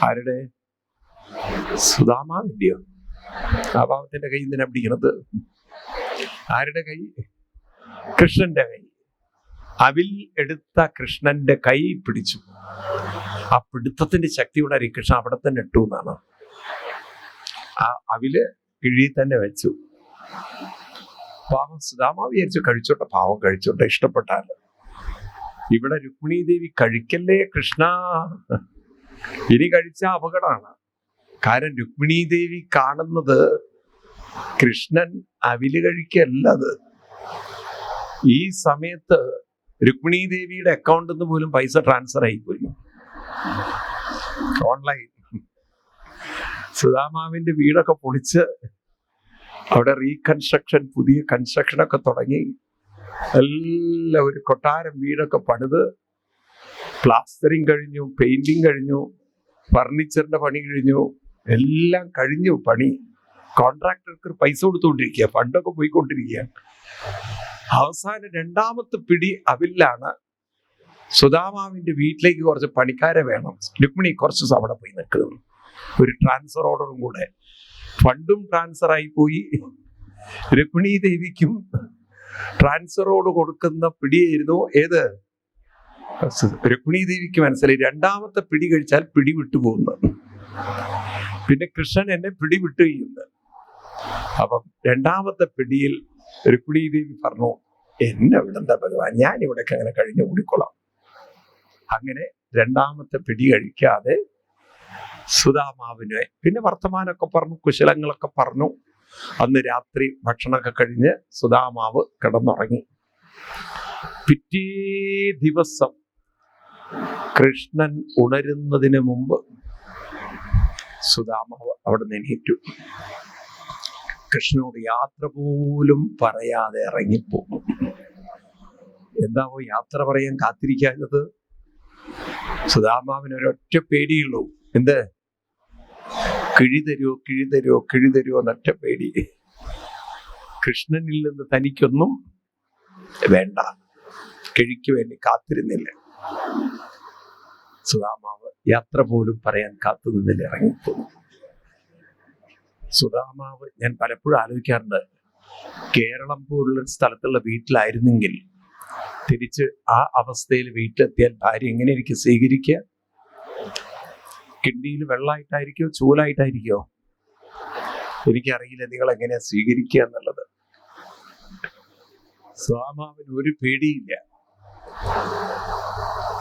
ആരുടെ? സുധാമാവിന്റെയോ? ആ ഭാവത്തിന്റെ കൈ എന്തിനാ പിടിക്കണത്? ആരുടെ കൈ? കൃഷ്ണന്റെ കൈ. അവിൽ എടുത്ത കൃഷ്ണന്റെ കൈ പിടിച്ചു. ആ പിടുത്തത്തിന്റെ ശക്തിയുടെ കൃഷ്ണൻ അവിടെ തന്നെ ഇട്ടു എന്നാണ്. ആ അവില് കിഴി തന്നെ വെച്ചു. പാവം സുധാമാവ് വിചാരിച്ചു കഴിച്ചോട്ടെ, പാവം കഴിച്ചോട്ടെ, ഇഷ്ടപ്പെട്ടാല്. ഇവിടെ രുക്മിണി ദേവി കഴിക്കല്ലേ കൃഷ്ണ, ഇനി കഴിച്ച അപകടമാണ്. കാരണം രുക്മിണി ദേവി കാണുന്നത് കൃഷ്ണൻ അവില് കഴിക്കല്ലത്. ഈ സമയത്ത് രുക്മിണി ദേവിയുടെ അക്കൗണ്ടിൽ നിന്ന് പോലും പൈസ ട്രാൻസ്ഫർ ആയിപ്പോയി ഓൺലൈൻ. സുധാമാവിന്റെ വീടൊക്കെ പൊളിച്ച് അവിടെ റീകൺസ്ട്രക്ഷൻ, പുതിയ കൺസ്ട്രക്ഷൻ ഒക്കെ തുടങ്ങി. എല്ലാം ഒരു കൊട്ടാരം വീടൊക്കെ പണിത് പ്ലാസ്റ്ററിങ് കഴിഞ്ഞു, പെയിന്റിങ് കഴിഞ്ഞു, ഫർണിച്ചറിന്റെ പണി കഴിഞ്ഞു, എല്ലാം കഴിഞ്ഞു പണി. കോൺട്രാക്ടർക്ക് പൈസ കൊടുത്തുകൊണ്ടിരിക്കുക, ഫണ്ടൊക്കെ പോയിക്കൊണ്ടിരിക്കുക. അവസാനം രണ്ടാമത്തെ പിടി അവിലാണ് സുധാമാവിന്റെ വീട്ടിലേക്ക് കുറച്ച് പണിക്കാരെ വേണം. രുക്മിണി കുറച്ച് അവിടെ പോയി നിൽക്കുന്നു. ഒരു ട്രാൻസ്ഫർ ഓർഡറും കൂടെ, ഫണ്ടും ട്രാൻസ്ഫർ ആയി പോയി. രുക്മിണി ദേവിക്കും ട്രാൻസ്ഫറോട് കൊടുക്കുന്ന പിടിയായിരുന്നു ഏത്? രുക്മിണി ദേവിക്ക് മനസ്സിലായി രണ്ടാമത്തെ പിടി കഴിച്ചാൽ പിടി വിട്ടുപോകുന്നു. പിന്നെ കൃഷ്ണൻ എന്നെ പിടി വിട്ടു ചെയ്യുന്നു. അപ്പം രണ്ടാമത്തെ പിടിയിൽ രുക്മിണി ദേവി പറഞ്ഞു, എന്നെ വിടണ്ട ഭഗവാൻ, ഞാൻ ഇവിടേക്ക് അങ്ങനെ കഴിഞ്ഞു കൂടിക്കൊള്ളാം. അങ്ങനെ രണ്ടാമത്തെ പിടി കഴിക്കാതെ സുധാമാവിനെ പിന്നെ വർത്തമാനമൊക്കെ പറഞ്ഞു, കുശലങ്ങളൊക്കെ പറഞ്ഞു. അന്ന് രാത്രി ഭക്ഷണമൊക്കെ കഴിഞ്ഞ് സുധാമാവ് കിടന്നുറങ്ങി. പിറ്റേ ദിവസം കൃഷ്ണൻ ഉണരുന്നതിന് മുമ്പ് സുധാമാവ് അവിടെ നിന്ന് എണീറ്റു. കൃഷ്ണനോട് യാത്ര പോലും പറയാതെ ഇറങ്ങിപ്പോകും. എന്താവോ യാത്ര പറയാൻ കാത്തിരിക്കാഞ്ഞത്? സുധാമാവിന് ഒരൊറ്റ പേടിയുള്ളൂ. എന്ത്? കിഴി തരുമോ എന്നൊറ്റ പേടി. കൃഷ്ണനിൽ നിന്ന് തനിക്കൊന്നും വേണ്ട. കിഴിക്ക് വേണ്ടി കാത്തിരുന്നില്ല. സുദാമാവ് യാത്ര പോലും പറയാൻ കാത്തു നിന്നില്ല, ഇറങ്ങിപ്പോന്നു. സുദാമാവ്, ഞാൻ പലപ്പോഴും ആലോചിക്കാറുണ്ട്, കേരളം പോലുള്ള സ്ഥലത്തുള്ള വീട്ടിലായിരുന്നെങ്കിൽ തിരിച്ച് ആ അവസ്ഥയിൽ വീട്ടിലെത്തിയാൽ ഭാര്യ എങ്ങനെയായിരിക്കും സ്വീകരിക്കുക? കിണ്ടിയിൽ വെള്ളമായിട്ടായിരിക്കോ ചൂലായിട്ടായിരിക്കോ? എനിക്കറിയില്ല നിങ്ങൾ എങ്ങനെയാ സ്വീകരിക്കുക എന്നുള്ളത്. സുദാമാവിന് ഒരു പേടിയില്ല.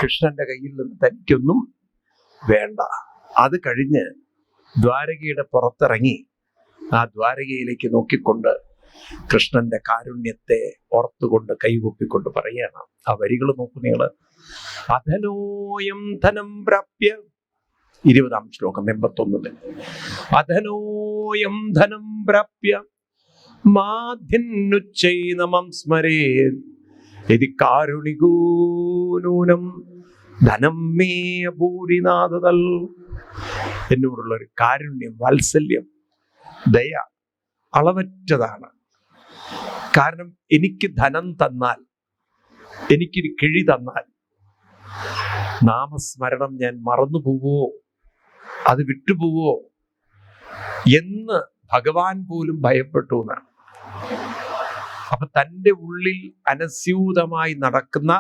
കൃഷ്ണന്റെ കയ്യിൽ നിന്ന് തനിക്കൊന്നും വേണ്ട. അത് കഴിഞ്ഞ് ദ്വാരകയുടെ പുറത്തിറങ്ങി ആ ദ്വാരകയിലേക്ക് നോക്കിക്കൊണ്ട് കൃഷ്ണന്റെ കാരുണ്യത്തെ ഓർത്തുകൊണ്ട് കൈകൂപ്പിക്കൊണ്ട് പറയാണ്. ആ വരികൾ നോക്കൂ നിങ്ങള്. അധനോയം ധനം പ്രാപ്യ, 20-ാം ശ്ലോകം 81. അധനോയം ധനം പ്രാപ്യ മാധ്യന്നുച്ചൈനമം സ്മരേത് യദി കാരുണികോ നൂനം ധനം മേ അപൂരിനാഥതൽ. എന്നോടുള്ള ഒരു കാരുണ്യം, വാത്സല്യം, ദയ അളവറ്റതാണ്. കാരണം എനിക്ക് ധനം തന്നാൽ, എനിക്കൊരു കിഴി തന്നാൽ നാമസ്മരണം ഞാൻ മറന്നു പോവോ, അത് വിട്ടുപോവോ എന്ന് ഭഗവാൻ പോലും ഭയപ്പെട്ടു എന്നാണ്. അപ്പൊ തൻ്റെ ഉള്ളിൽ അനസ്യൂതമായി നടക്കുന്ന,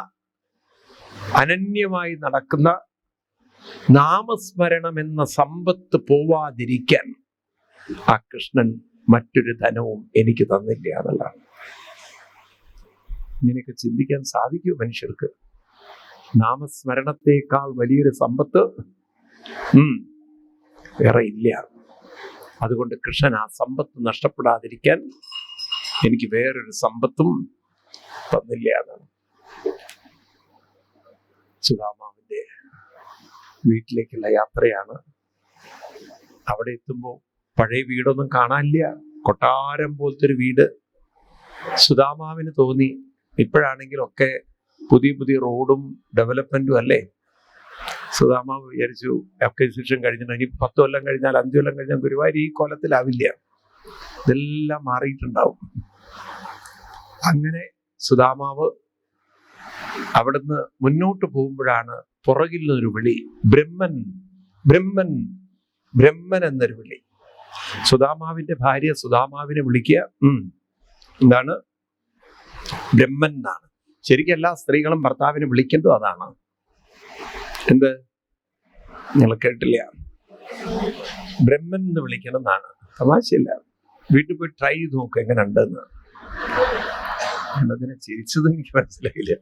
അനന്യമായി നടക്കുന്ന നാമസ്മരണം എന്ന സമ്പത്ത് പോവാതിരിക്കാൻ ആ കൃഷ്ണൻ മറ്റൊരു ധനവും എനിക്ക് തന്നില്ല എന്നുള്ളതാണ്. ഇങ്ങനെയൊക്കെ ചിന്തിക്കാൻ സാധിക്കുമോ മനുഷ്യർക്ക്? നാമസ്മരണത്തെക്കാൾ വലിയൊരു സമ്പത്ത് വേറെ ഇല്ല. അതുകൊണ്ട് കൃഷ്ണൻ ആ സമ്പത്ത് നഷ്ടപ്പെടാതിരിക്കാൻ എനിക്ക് വേറൊരു സമ്പത്തും തന്നില്ല എന്നാണ്. സുദാമാവിന്റെ വീട്ടിലേക്കുള്ള യാത്രയാണ്. അവിടെ എത്തുമ്പോൾ പഴയ വീടൊന്നും കാണാനില്ല, കൊട്ടാരം പോലത്തെ ഒരു വീട്. സുദാമാവിന് തോന്നി ഇപ്പോഴാണെങ്കിലൊക്കെ പുതിയ പുതിയ റോഡും ഡെവലപ്മെന്റും അല്ലേ. സുദാമാവ് വിചാരിച്ചു അക്വിസിഷൻ കഴിഞ്ഞിട്ട് ഇനി 10 കൊല്ലം കഴിഞ്ഞാൽ, 5 കൊല്ലം കഴിഞ്ഞാൽ ഗുരുവായൂർ ഈ കോലത്തിലാവില്ല, ഇതെല്ലാം മാറിയിട്ടുണ്ടാവും. അങ്ങനെ സുദാമാവ് അവിടുന്ന് മുന്നോട്ട് പോകുമ്പോഴാണ് പുറകിൽ നിന്നൊരു വിളി, ബ്രഹ്മൻ ബ്രഹ്മൻ ബ്രഹ്മൻ എന്നൊരു വിളി. സുദാമാവിന്റെ ഭാര്യ സുദാമാവിനെ വിളിക്കുക എന്താണ്? ബ്രഹ്മൻ എന്നാണ്. ശരിക്കും എല്ലാ സ്ത്രീകളും ഭർത്താവിനെ വിളിക്കേണ്ടത് അതാണ്. എന്ത്? നിങ്ങൾ കേട്ടില്ല? ബ്രഹ്മൻ എന്ന് വിളിക്കണം എന്നാണ്. തമാശയില്ല. വീട്ടിൽ പോയി ട്രൈ ചെയ്ത് നോക്കുക എങ്ങനെ ഉണ്ടെന്ന്. അതിനെ ചിരിച്ചത് എനിക്ക് മനസ്സിലായില്ല.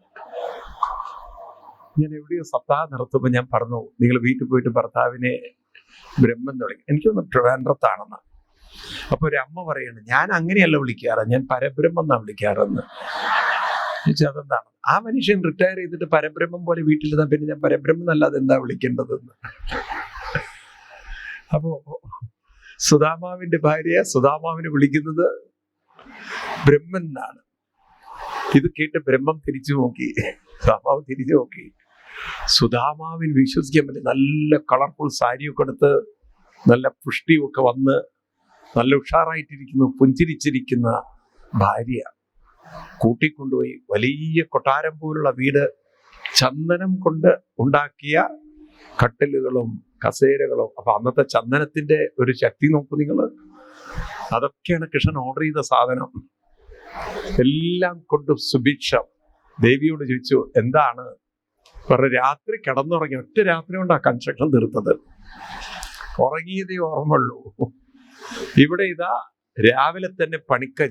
ഞാൻ എവിടെയോ സപ്താഹം നടത്തുമ്പോൾ ഞാൻ പറഞ്ഞു, നിങ്ങൾ വീട്ടിൽ പോയിട്ട് ഭർത്താവിനെ ബ്രഹ്മൻ എന്ന് വിളിക്കും. എനിക്കൊന്ന് ട്രിവാൻഡ്രത്താണെന്ന്. അപ്പൊ ഒരു അമ്മ പറയാണ്, ഞാൻ അങ്ങനെയല്ല വിളിക്കാറ്, ഞാൻ പരബ്രഹ്മം എന്നാ വിളിക്കാറെന്ന്. അതെന്താണ്? ആ മനുഷ്യൻ റിട്ടയർ ചെയ്തിട്ട് പരബ്രഹ്മം പോലെ വീട്ടിലിരുന്ന പിന്നെ ഞാൻ പരബ്രഹ്മം അല്ലാതെ എന്താ വിളിക്കേണ്ടതെന്ന്. അപ്പോ സുദാമാവിന്റെ ഭാര്യ സുദാമാവിനെ വിളിക്കുന്നത് ബ്രഹ്മൻ എന്നാണ്. ഇത് കേട്ട് ബ്രഹ്മം തിരിച്ചു നോക്കി, സുദാമാവ് തിരിച്ചു നോക്കി. സുദാമാവിന് വിശ്വസിക്കാൻ പറ്റും. നല്ല കളർഫുൾ സാരിയൊക്കെ എടുത്ത്, നല്ല പുഷ്ടിയൊക്കെ വന്ന്, നല്ല ഉഷാറായിട്ടിരിക്കുന്നു, പുഞ്ചിരിച്ചിരിക്കുന്ന ഭാര്യ കൂട്ടിക്കൊണ്ടുപോയി വലിയ കൊട്ടാരം പോലുള്ള വീട്, ചന്ദനം കൊണ്ട് ഉണ്ടാക്കിയ കട്ടിലുകളും കസേരകളും. അപ്പൊ അന്നത്തെ ചന്ദനത്തിന്റെ ഒരു ശക്തി നോക്കൂ നിങ്ങൾ. അതൊക്കെയാണ് കൃഷ്ണൻ ഓർഡർ ചെയ്ത സാധനം. എല്ലാം കൊണ്ട് സുഭിക്ഷം. ദേവിയോട് ചോദിച്ചു എന്താണ്? പറഞ്ഞ രാത്രി കിടന്നുറങ്ങി, ഒറ്റ രാത്രി കൊണ്ട് ആ കൺസ്ട്രക്ഷൻ തീർത്തത്. ഉറങ്ങിയതേ ഓർമ്മയുള്ളൂ. ഇവിടെ ഇതാ രാവിലെ തന്നെ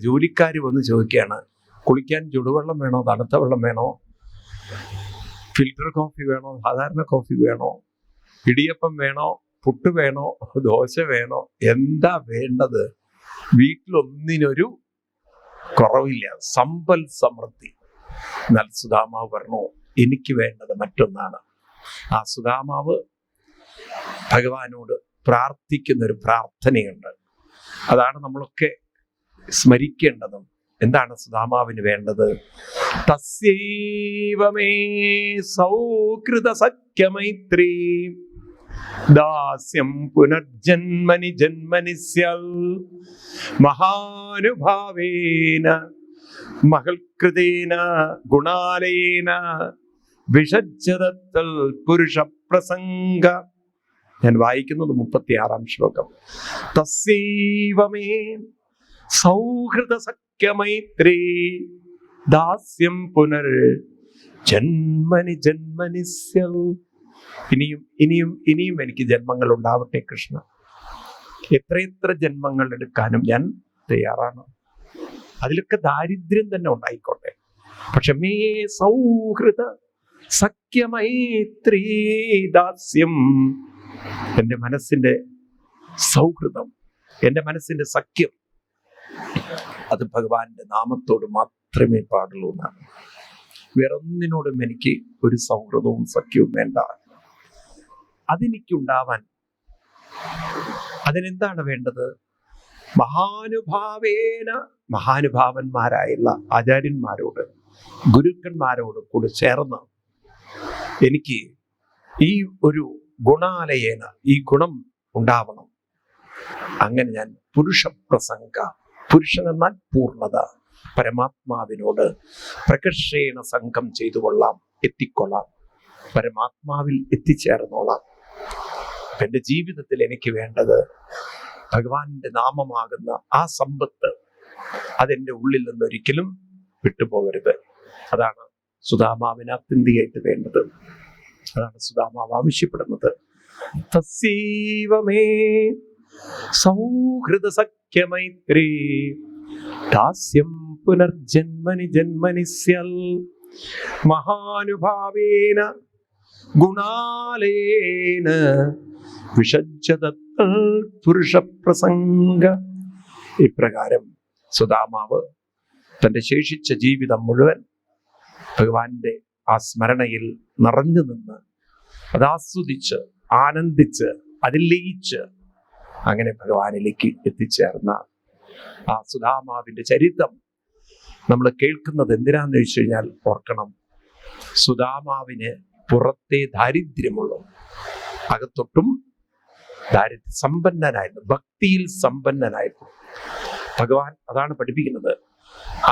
ജോലിക്കാർ വന്ന് ചോദിക്കുകയാണ്, കുളിക്കാൻ ചുടുവെള്ളം വേണോ, തണുത്ത വെള്ളം വേണോ, ഫിൽറ്റർ കോഫി വേണോ, സാധാരണ കോഫി വേണോ, ഇടിയപ്പം വേണോ, പുട്ട് വേണോ, ദോശ വേണോ, എന്താ വേണ്ടത്? വീട്ടിലൊന്നിനൊരു കുറവില്ല, സമ്പൽ സമൃദ്ധി. എന്നാൽ സുദാമാവ് പറഞ്ഞു, എനിക്ക് വേണ്ടത് മറ്റൊന്നാണ്. ആ സുദാമാവ് ഭഗവാനോട് പ്രാർത്ഥിക്കുന്നൊരു പ്രാർത്ഥനയുണ്ട്. അതാണ് നമ്മളൊക്കെ സ്മരിക്കേണ്ടതും. എന്താണ് സുദാമാവിന് വേണ്ടത്? തസ്യൈവമേ സൗകൃത സഖ്യമൈത്രീ ദാസ്യം പുനർജന്മനി ജന്മനി സ്യാൽ മഹാനുഭാവേന മഹൽകൃതേന ഗുണാലയേന വിഷജ്ജതൽ പുരുഷ പ്രസംഗ. ഞാൻ വായിക്കുന്നത് 36-ാം ശ്ലോകം. തസ്സൈവമേ സൗഹൃദ സഖ്യമൈത്രേ ദാസ്യം പുനർ ജന്മനി ജന്മനി സ്യാൽ. ഇനിയും ഇനിയും ഇനിയും എനിക്ക് ജന്മങ്ങൾ ഉണ്ടാവട്ടെ കൃഷ്ണ. എത്രയെത്ര ജന്മങ്ങൾ എടുക്കാനും ഞാൻ തയ്യാറാണ്. അതിലൊക്കെ ദാരിദ്ര്യം തന്നെ ഉണ്ടായിക്കോട്ടെ. പക്ഷെ മേ സൗഹൃദ സഖ്യമൈത്രീ ദാസ്യം, എൻ്റെ മനസ്സിന്റെ സൗഹൃദം, എൻ്റെ മനസ്സിന്റെ സഖ്യം, അത് ഭഗവാന്റെ നാമത്തോട് മാത്രമേ പാടുള്ളൂ എന്നാണ്. വേറൊന്നിനോടും എനിക്ക് ഒരു സൗഹൃദവും സഖ്യവും വേണ്ട. അതെനിക്കുണ്ടാവാൻ അതിനെന്താണ് വേണ്ടത്? മഹാനുഭാവേന, മഹാനുഭാവന്മാരായുള്ള ആചാര്യന്മാരോട്, ഗുരുക്കന്മാരോട് കൂടി ചേർന്ന് എനിക്ക് ഈ ഒരു ഗുണാലയേന ഈ ഗുണം ഉണ്ടാവണം. അങ്ങനെ ഞാൻ പുരുഷ പ്രസംഗ, പുരുഷൻ എന്നാൽ പൂർണ്ണത, പരമാത്മാവിനോട് പ്രകർഷേണ സംഘം ചെയ്തു കൊള്ളാം, എത്തിക്കൊള്ളാം, പരമാത്മാവിൽ എത്തിച്ചേർന്നോളാം. എൻ്റെ ജീവിതത്തിൽ എനിക്ക് വേണ്ടത് ഭഗവാന്റെ നാമമാകുന്ന ആ സമ്പത്ത്, അതെൻ്റെ ഉള്ളിൽ നിന്നൊരിക്കലും വിട്ടുപോകരുത്. അതാണ് സുധാമാവിന് ആത്യന്തികമായിട്ട് വേണ്ടത്. അതാണ് സുധാമാവ് ആവശ്യപ്പെടുന്നത്. തസ്സൈവമേ സൗഹൃദ സഖ്യമൈത്രേ ദാസ്യം പുനർജന്മനി ജന്മനി സ്യാൽ മഹാനുഭാവേന ഗുണാലയേന വിഷജ്ജതൽ പുരുഷ പ്രസംഗ. ഇപ്രകാരം സുധാമാവ് തൻ്റെ ശേഷിച്ച ജീവിതം മുഴുവൻ ഭഗവാന്റെ ആ സ്മരണയിൽ നിറഞ്ഞു നിന്ന് അതാസ്വദിച്ച് ആനന്ദിച്ച് അതിൽ ലയിച്ച് അങ്ങനെ ഭഗവാനിലേക്ക് എത്തിച്ചേർന്ന ആ സുധാമാവിന്റെ ചരിത്രം നമ്മൾ കേൾക്കുന്നത് എന്തിനാന്ന് ചോദിച്ചു കഴിഞ്ഞാൽ, ഓർക്കണം, സുധാമാവിന് പുറത്തെ ദാരിദ്ര്യമുള്ളൂ, അകത്തൊട്ടും ദാരിദ്ര്യ സമ്പന്നനായിരുന്നു, ഭക്തിയിൽ സമ്പന്നനായിരുന്നു. ഭഗവാൻ അതാണ് പഠിപ്പിക്കുന്നത്.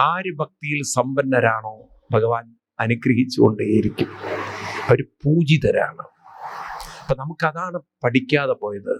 ആര് ഭക്തിയിൽ സമ്പന്നരാണോ ഭഗവാൻ അനുഗ്രഹിച്ചുകൊണ്ടേയിരിക്കും. അവർ പൂജിതരാണ്. അപ്പൊ നമുക്കതാണ് പഠിക്കാതെ പോയത്.